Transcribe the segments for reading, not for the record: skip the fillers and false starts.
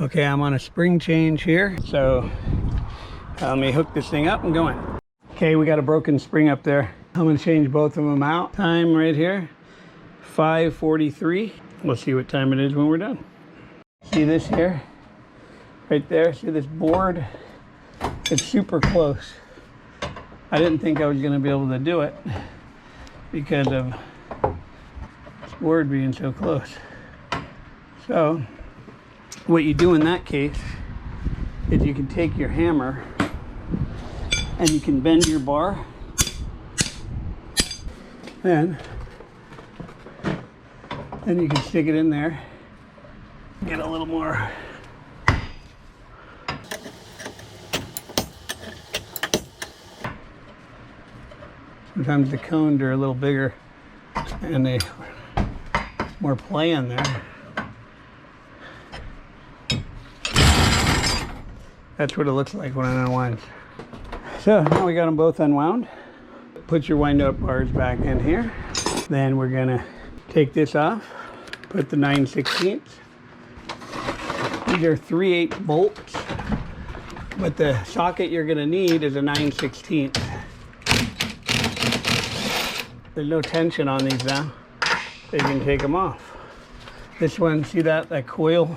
Okay, I'm on a spring change here, so let me hook this thing up and going. Okay, we got a broken spring up there. I'm gonna change both of them out. Time right here, 5:43. We'll see what time it is when we're done. See this here? Right there, see this board? It's super close. I didn't think I was gonna be able to do it because of this board being so close. So, what you do in that case is you can take your hammer and you can bend your bar. Then you can stick it in there. Get a little more. Sometimes the cones are a little bigger and they more play in there. That's what it looks like when it unwinds. So now we got them both unwound. Put your wind up bars back in here. Then we're gonna take this off, put the 9/16. These are 3/8 bolts, but the socket you're gonna need is a 9/16. There's no tension on these now, so you can take them off. This one, see that coil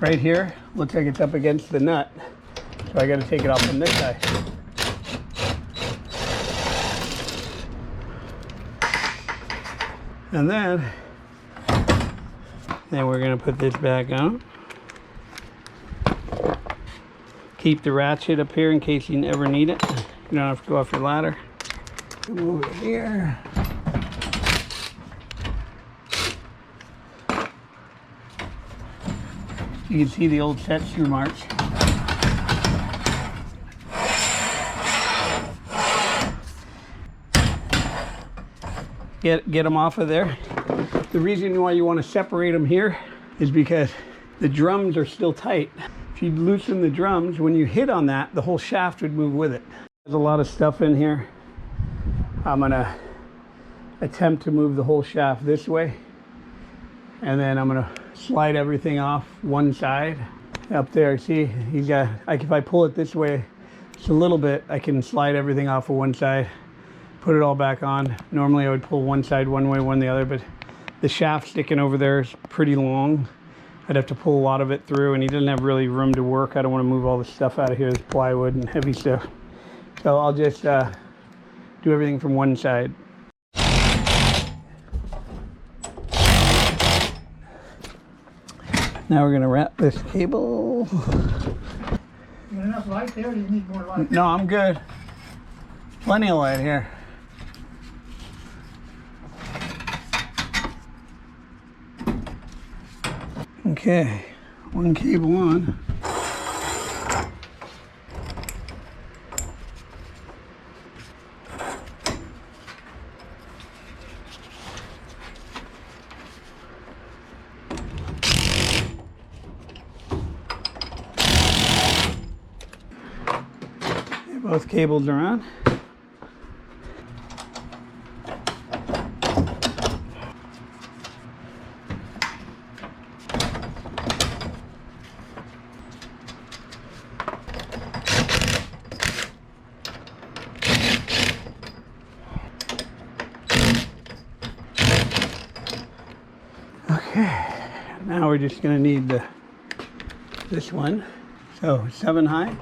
right here? Looks like it's up against the nut, so I gotta take it off from this side. And then we're gonna put this back on. Keep the ratchet up here in case you ever need it. You don't have to go off your ladder. Come over here. You can see the old set screw marks. Get them off of there. The reason why you want to separate them here is because the drums are still tight. If you loosen the drums, when you hit on that, the whole shaft would move with it. There's a lot of stuff in here. I'm gonna attempt to move the whole shaft this way, and then I'm gonna slide everything off one side. Up there, see, he's got, if I pull it this way just a little bit, I can slide everything off of one side, put it all back on. Normally I would pull one side one way, one the other, but the shaft sticking over there is pretty long. I'd have to pull a lot of it through, and he doesn't have really room to work. I don't want to move all the stuff out of here, this plywood and heavy stuff. So I'll just do everything from one side. Now we're gonna wrap this cable. You got enough light there, or do you need more light? No, I'm good. Plenty of light here. Okay, one cable on. Both cables are on. Okay, now we're just going to need this one. So 7 high.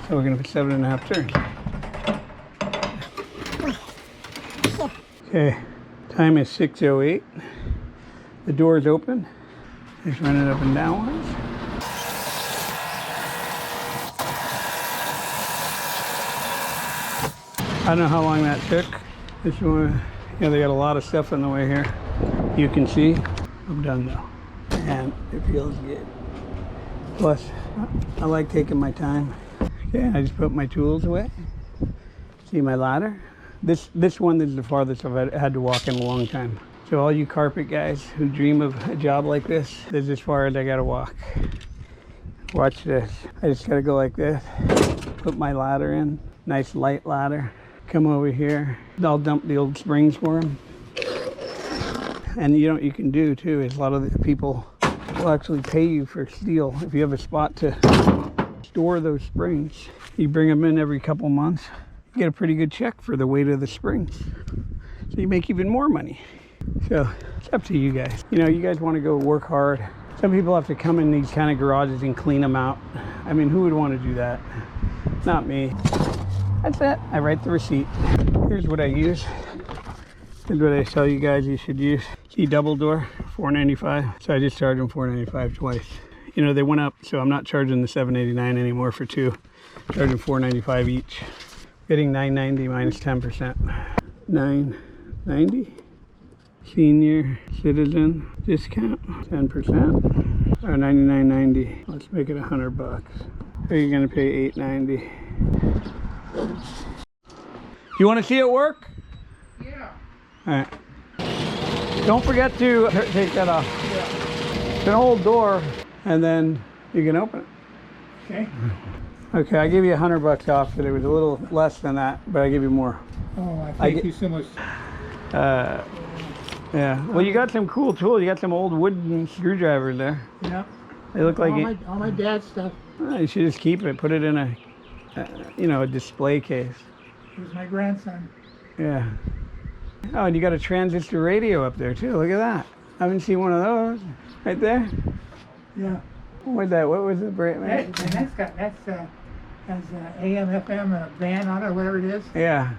So we're going to put 7.5 turns. Okay, time is 6:08. The door is open. Just run it up and down once. I don't know how long that took. This one, yeah, they got a lot of stuff in the way here. You can see. I'm done though, and it feels good. Plus, I like taking my time. Okay, I just put my tools away. See my ladder? This one is the farthest I've had to walk in a long time. So all you carpet guys who dream of a job like this is as far as I gotta walk. Watch this. I just gotta go like this. Put my ladder in. Nice light ladder. Come over here. I'll dump the old springs for them. And you know what you can do too is a lot of the people will actually pay you for steel if you have a spot to store those springs. You bring them in every couple months, you get a pretty good check for the weight of the springs. So you make even more money. So it's up to you guys. You know, you guys want to go work hard. Some people have to come in these kind of garages and clean them out. I mean, who would want to do that? Not me. That's it. I write the receipt. Here's what I use. Here's what I tell you guys you should use. Key double door, $4.95. So I just charged them $4.95 twice. You know, they went up, so I'm not charging the $7.89 anymore for two. I'm charging $4.95 each. Getting $9.90 minus 10%. $9.90. Senior citizen discount, 10%. Or $99.90. Let's make it $100. Are you gonna pay $8.90? You want to see it work? Yeah. All right. Don't forget to take that off. Yeah. It's an old door, and then you can open it. Okay. Okay, I give you $100 off, but it was a little less than that, but I give you more. Oh, thank you so much. Yeah. Well, you got some cool tools. You got some old wooden screwdrivers there. Yeah. They look like all my dad's stuff. You should just keep it. Put it in a, you know, a display case. It was my grandson. Yeah. Oh, and you got a transistor radio up there too. Look at that. I haven't seen one of those. Right there. Yeah. What was the brand? And has AM, FM, and a band on it, or whatever it is. Yeah.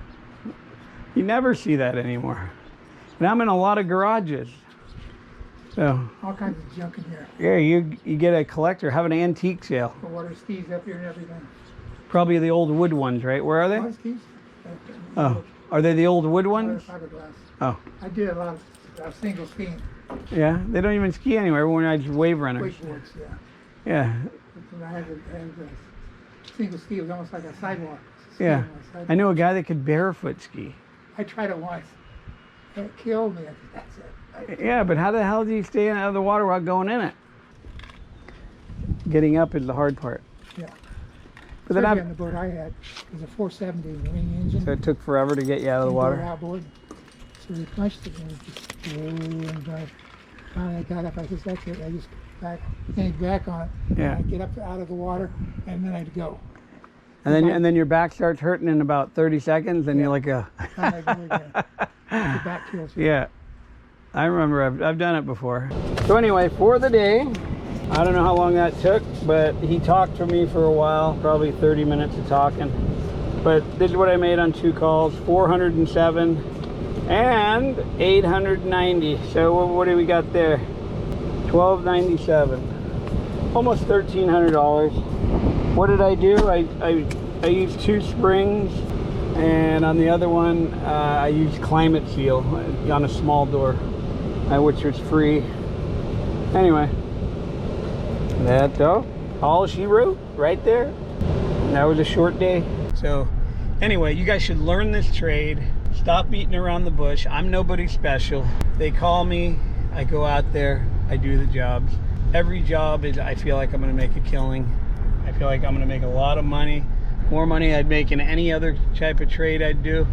You never see that anymore. And I'm in a lot of garages. So. All kinds of junk in here. Yeah, you get a collector. Have an antique sale. The water skis up here and everything. Probably the old wood ones, right? Where are they? Water skis? Oh. Are they the old wood ones? Fiberglass. Oh. I did a lot of single skiing. Yeah, they don't even ski anywhere. Everyone rides wave runners. Wakeboards, yeah. Yeah. And I had a single ski. It was almost like a sidewalk. Yeah. On a sidewalk. I knew a guy that could barefoot ski. I tried it once. It killed me. That's it. Yeah, but how the hell do you stay out of the water without going in it? Getting up is the hard part. Yeah. But then on the boat I had, it was a 470 wing engine. So it took forever to get you out of the water. Outboard. So we punched it and it just and finally I got up. I said, that's it. I just hang back on it. Yeah. I'd get up out of the water and then I'd go. And then your back starts hurting in about 30 seconds, and you're like Finally I go again. The back kills you. Yeah. I remember I've done it before. So anyway, for the day, I don't know how long that took, but he talked to me for a while, probably 30 minutes of talking. But this is what I made on 2 calls, 407 and 890. So what do we got there? 1297. Almost $1,300. What did I do? I used 2 springs, and on the other one I used Climate Seal on a small door, which was free. Anyway, that's all she wrote right there. That was a short day. So anyway, you guys should learn this trade. Stop beating around the bush. I'm nobody special. They call me, I go out there, I do the jobs. Every job is, I feel like I'm gonna make a killing. I feel like I'm gonna make a lot of money. More money I'd make in any other type of trade I'd do.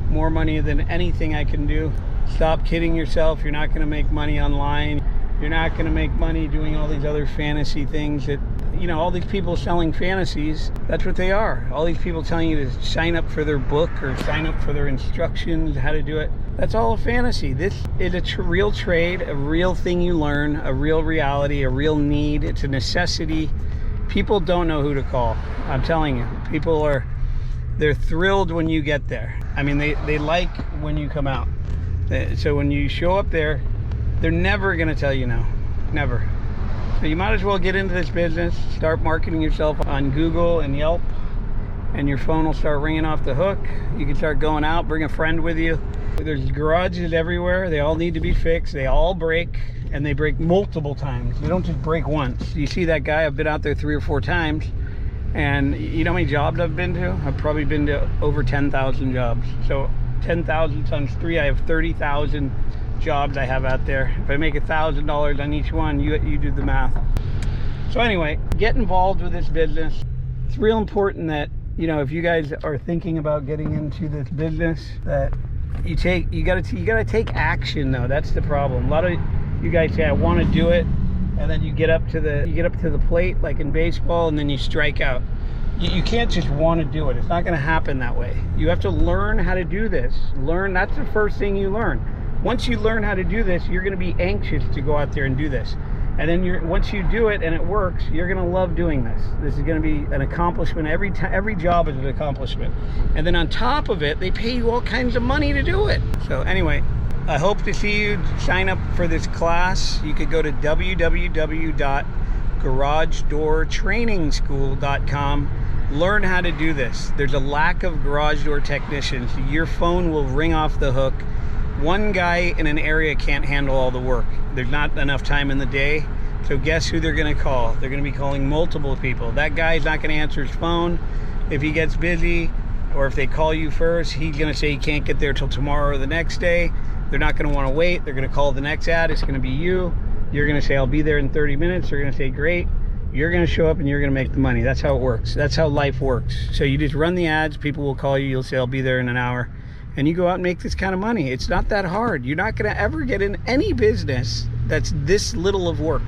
More money than anything I can do. Stop kidding yourself. You're not gonna make money online. You're not gonna make money doing all these other fantasy things that, you know, all these people selling fantasies, that's what they are. All these people telling you to sign up for their book or sign up for their instructions, how to do it. That's all a fantasy. This is a real trade, a real thing you learn, a real reality, a real need. It's a necessity. People don't know who to call. I'm telling you, they're thrilled when you get there. I mean, they like when you come out. So when you show up there, they're never gonna tell you no, never. So you might as well get into this business, start marketing yourself on Google and Yelp, and your phone will start ringing off the hook. You can start going out, bring a friend with you. There's garages everywhere. They all need to be fixed. They all break, and they break multiple times. They don't just break once. You see that guy, I've been out there 3 or 4 times, and you know how many jobs I've been to? I've probably been to over 10,000 jobs. So 10,000 times 3, I have 30,000 jobs I have out there. If I make $1,000 on each one, you do the math. So anyway, get involved with this business. It's real important that, you know, if you guys are thinking about getting into this business, that you gotta take action though. That's the problem. A lot of you guys say, I want to do it, and then you get up to the plate like in baseball, and then you strike out. You can't just want to do it. It's not going to happen that way. You have to learn how to do this. That's the first thing you learn. Once you learn how to do this, you're going to be anxious to go out there and do this. And then once you do it and it works, you're going to love doing this. This is going to be an accomplishment. Every job is an accomplishment. And then on top of it, they pay you all kinds of money to do it. So anyway, I hope to see you sign up for this class. You could go to www.garagedoortrainingschool.com. Learn how to do this. There's a lack of garage door technicians. Your phone will ring off the hook. One guy in an area can't handle all the work. There's not enough time in the day. So guess who they're going to call? They're going to be calling multiple people. That guy's not going to answer his phone if he gets busy, or if they call you first, he's going to say he can't get there till tomorrow or the next day. They're not going to want to wait. They're going to call the next ad. It's going to be you. You're going to say, I'll be there in 30 minutes. They're going to say, great. You're going to show up and you're going to make the money. That's how it works. That's how life works. So you just run the ads. People will call you. You'll say, I'll be there in an hour. And you go out and make this kind of money. It's not that hard. You're not going to ever get in any business that's this little of work.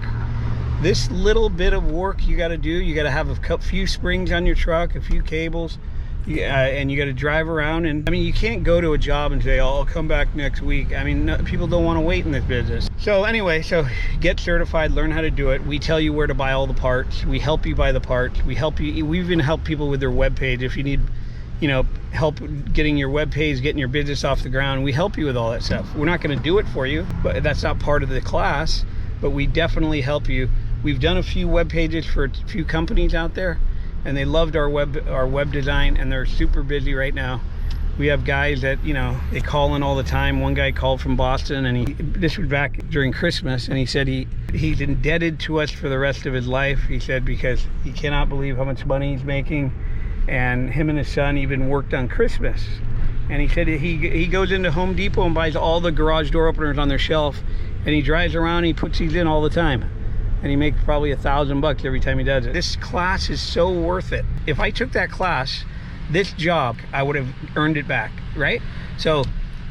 This little bit of work you got to do. You got to have a few springs on your truck, a few cables, and you got to drive around. And I mean, you can't go to a job and say, oh, I'll come back next week. I mean, people don't want to wait in this business. So anyway, so get certified, learn how to do it. We tell you where to buy all the parts. We help you buy the parts. We even help people with their web page. If you need, help getting your web page, getting your business off the ground, we help you with all that stuff. We're not going to do it for you, but that's not part of the class, but we definitely help you. We've done a few web pages for a few companies out there, and they loved our web design, and they're super busy right now. We have guys that, they call in all the time. One guy called from Boston, and this was back during Christmas, and he said he's indebted to us for the rest of his life. He said because he cannot believe how much money he's making, and him and his son even worked on Christmas. And he said he goes into Home Depot and buys all the garage door openers on their shelf, and he drives around and he puts these in all the time. And he makes probably $1,000 every time he does it. This class is so worth it. If I took that class, this job, I would have earned it back, right? So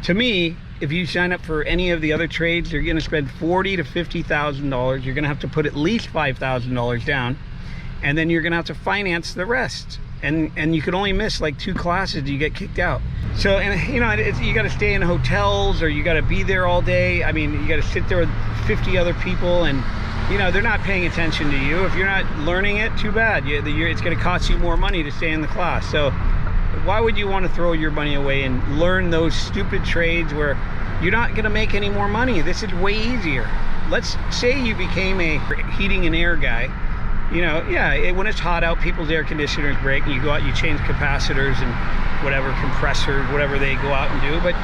to me, if you sign up for any of the other trades, you're going to spend $40,000 to $50,000. You're going to have to put at least $5,000 down, and then you're going to have to finance the rest. And you can only miss like 2 classes, you get kicked out. So, and you got to stay in hotels, or you got to be there all day. I mean, you got to sit there with 50 other people, and they're not paying attention to you. If you're not learning it, too bad. It's going to cost you more money to stay in the class. So why would you want to throw your money away and learn those stupid trades where you're not going to make any more money? This is way easier. Let's say you became a heating and air guy. When it's hot out, people's air conditioners break, and you go out, you change capacitors and whatever, compressors, whatever they go out and do. But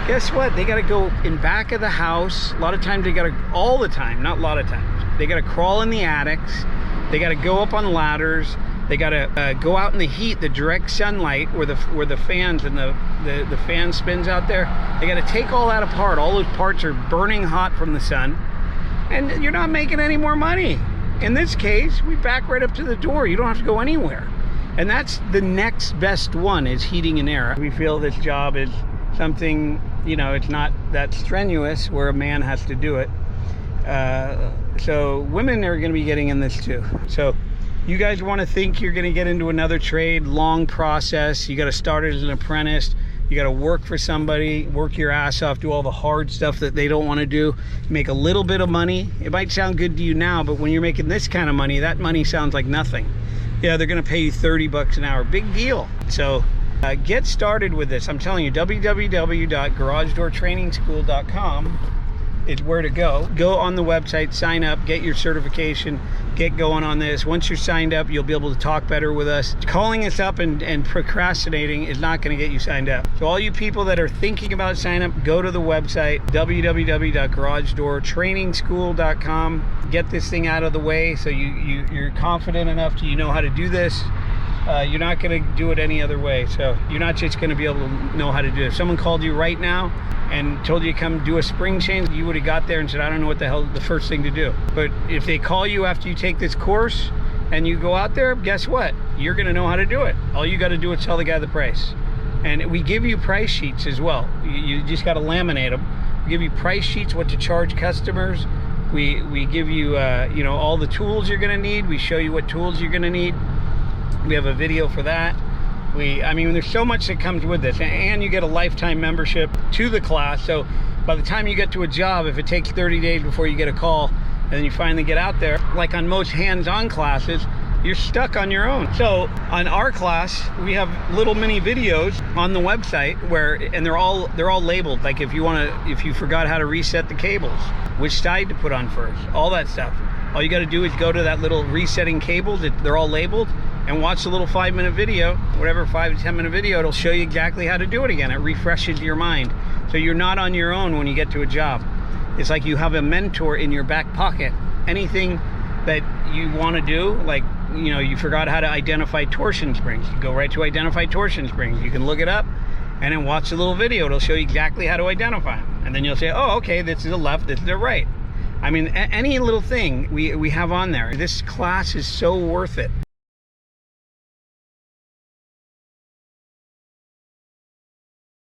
guess what? They got to go in back of the house. A lot of times they got to, all the time, not a lot of times, they got to crawl in the attics. They got to go up on ladders. They got to go out in the heat, the direct sunlight, where the fans and the fan spins out there. They got to take all that apart. All those parts are burning hot from the sun, and you're not making any more money. In this case, we back right up to the door. You don't have to go anywhere. And that's the next best one, is heating and air. We feel this job is something, it's not that strenuous where a man has to do it. So women are going to be getting in this too. So you guys want to think you're going to get into another trade, long process. You got to start as an apprentice. You got to work for somebody, work your ass off, do all the hard stuff that they don't want to do, make a little bit of money. It might sound good to you now, but when you're making this kind of money, that money sounds like nothing. Yeah, they're going to pay you $30 an hour. Big deal. So get started with this. I'm telling you, www.garagedoortrainingschool.com is where to go. Go on the website, sign up, get your certification, get going on this. Once you're signed up, you'll be able to talk better with us. Calling us up and procrastinating is not going to get you signed up. So all you people that are thinking about signing up, go to the website, www.garagedoortrainingschool.com. Get this thing out of the way so you're confident enough to know how to do this. You're not going to do it any other way. So you're not just going to be able to know how to do it. If someone called you right now and told you to come do a spring change, you would have got there and said, I don't know what the hell the first thing to do. But if they call you after you take this course and you go out there, guess what? You're going to know how to do it. All you got to do is tell the guy the price. And we give you price sheets as well. You just got to laminate them. We give you price sheets, what to charge customers, We give you, you know, all the tools you're gonna need. We show you what tools you're gonna need. We have a video for that. I mean, there's so much that comes with this, and you get a lifetime membership to the class. So by the time you get to a job, if it takes 30 days before you get a call, and then you finally get out there, like on most hands-on classes, you're stuck on your own. So on our class, we have little mini videos on the website and they're all labeled. Like if you forgot how to reset the cables, which side to put on first, all that stuff. All you got to do is go to that little resetting cables. They're all labeled, and watch the little 5-minute video, whatever 5 to 10 minute video. It'll show you exactly how to do it again. It refreshes your mind. So you're not on your own when you get to a job. It's like you have a mentor in your back pocket. Anything that you want to do, like, you know, you forgot how to identify torsion springs, you go right to identify torsion springs. You can look it up and then watch the little video. It'll show you exactly how to identify them. And then you'll say, oh, okay, this is the left, this is the right. I mean, any little thing we have on there. This class is so worth it.